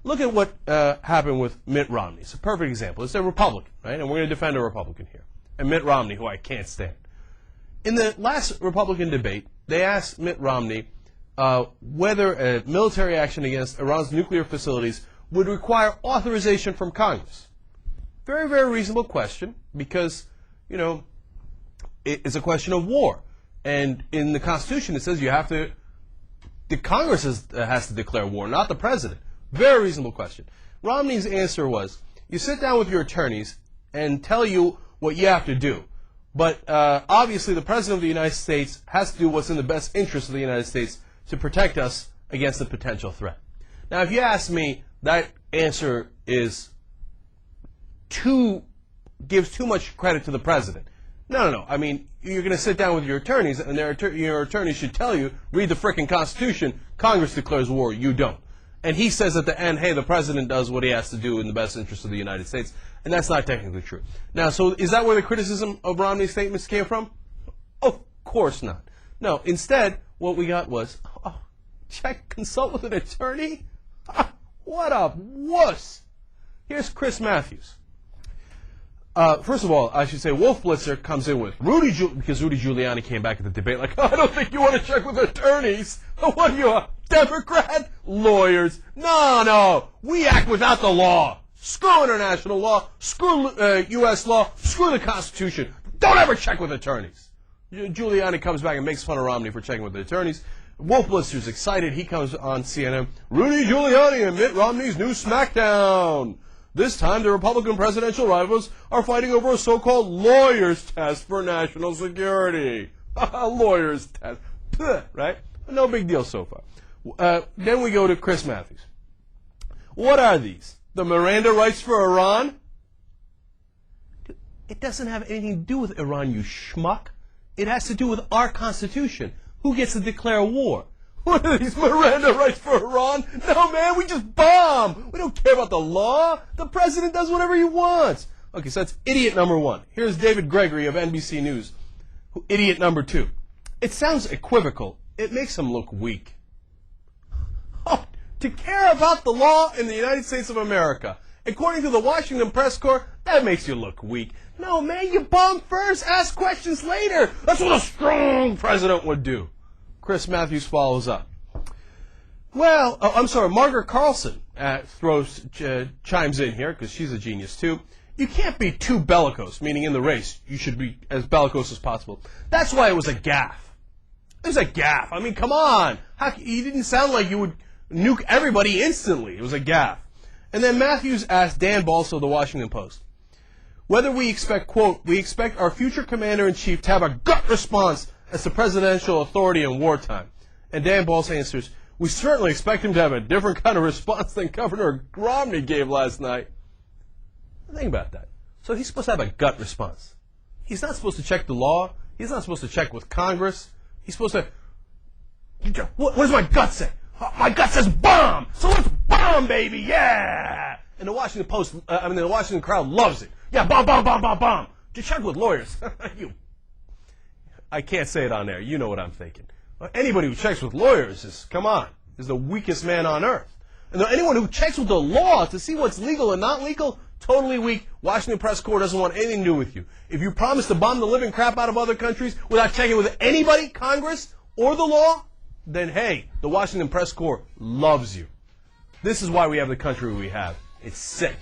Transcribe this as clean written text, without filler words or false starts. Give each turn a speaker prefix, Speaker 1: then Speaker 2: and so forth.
Speaker 1: Look at what happened with Mitt Romney. It's a perfect example. It's a Republican, right? And we're going to defend a Republican here. And Mitt Romney, who I can't stand. In the last Republican debate, they asked Mitt Romney whether a military action against Iran's nuclear facilities would require authorization from Congress. Very, very reasonable question because, you know, it's a question of war. And in the Constitution, it says the Congress has to declare war, not the president. Very reasonable question. Romney's answer was, you sit down with your attorneys and tell you what you have to do. But obviously the President of the United States has to do what's in the best interest of the United States to protect us against a potential threat. Now, if you ask me, that answer gives too much credit to the President. No. I mean, you're going to sit down with your attorneys, and your attorneys should tell you, read the frickin' Constitution, Congress declares war, you don't. And he says at the end, hey, the President does what he has to do in the best interest of the United States. And that's not technically true. Now, so is that where the criticism of Romney's statements came from? Of course not. No, instead, what we got was, consult with an attorney? What a wuss. Here's Chris Matthews. First of all, I should say Wolf Blitzer comes in with because Rudy Giuliani came back at the debate like, I don't think you want to check with attorneys. What are you, a Democrat? Lawyers? No. We act without the law. Screw international law. Screw U.S. law. Screw the Constitution. Don't ever check with attorneys. Giuliani comes back and makes fun of Romney for checking with the attorneys. Wolf Blitzer's excited. He comes on CNN. Rudy Giuliani and Mitt Romney's new smackdown. This time, the Republican presidential rivals are fighting over a so-called lawyer's test for national security. Lawyer's test. Right? No big deal so far. Then we go to Chris Matthews. What are these? The Miranda rights for Iran? It doesn't have anything to do with Iran, you schmuck. It has to do with our Constitution. Who gets to declare war? What are these Miranda rights for Iran? No, man, we just bomb. We don't care about the law. The president does whatever he wants. Okay, so that's idiot number one. Here's David Gregory of NBC News. Idiot number two. It sounds equivocal. It makes him look weak. Oh, to care about the law in the United States of America, according to the Washington Press Corps, that makes you look weak. No, man, you bomb first, ask questions later. That's what a strong president would do. Chris Matthews follows up. Well, Margaret Carlson chimes in here, because she's a genius too. You can't be too bellicose, meaning in the race, you should be as bellicose as possible. That's why it was a gaffe. It was a gaffe. I mean, come on. You didn't sound like you would nuke everybody instantly. It was a gaffe. And then Matthews asked Dan Balso of the Washington Post whether we expect, quote, we expect our future commander-in-chief to have a gut response as the presidential authority in wartime. And Dan Balso answers, we certainly expect him to have a different kind of response than Governor Romney gave last night. Think about that. So he's supposed to have a gut response. He's not supposed to check the law. He's not supposed to check with Congress. He's supposed to, what does my gut say? My gut says bomb! So let's bomb, baby! Yeah! And the Washington Post, the Washington crowd loves it. Yeah, bomb! Just check with lawyers. I can't say it on there. You know what I'm thinking. Anybody who checks with lawyers is the weakest man on earth. And anyone who checks with the law to see what's legal and not legal, totally weak. Washington Press Corps doesn't want anything to do with you. If you promise to bomb the living crap out of other countries without checking with anybody, Congress, or the law, then hey, the Washington Press Corps loves you. This is why we have the country we have. It's sick.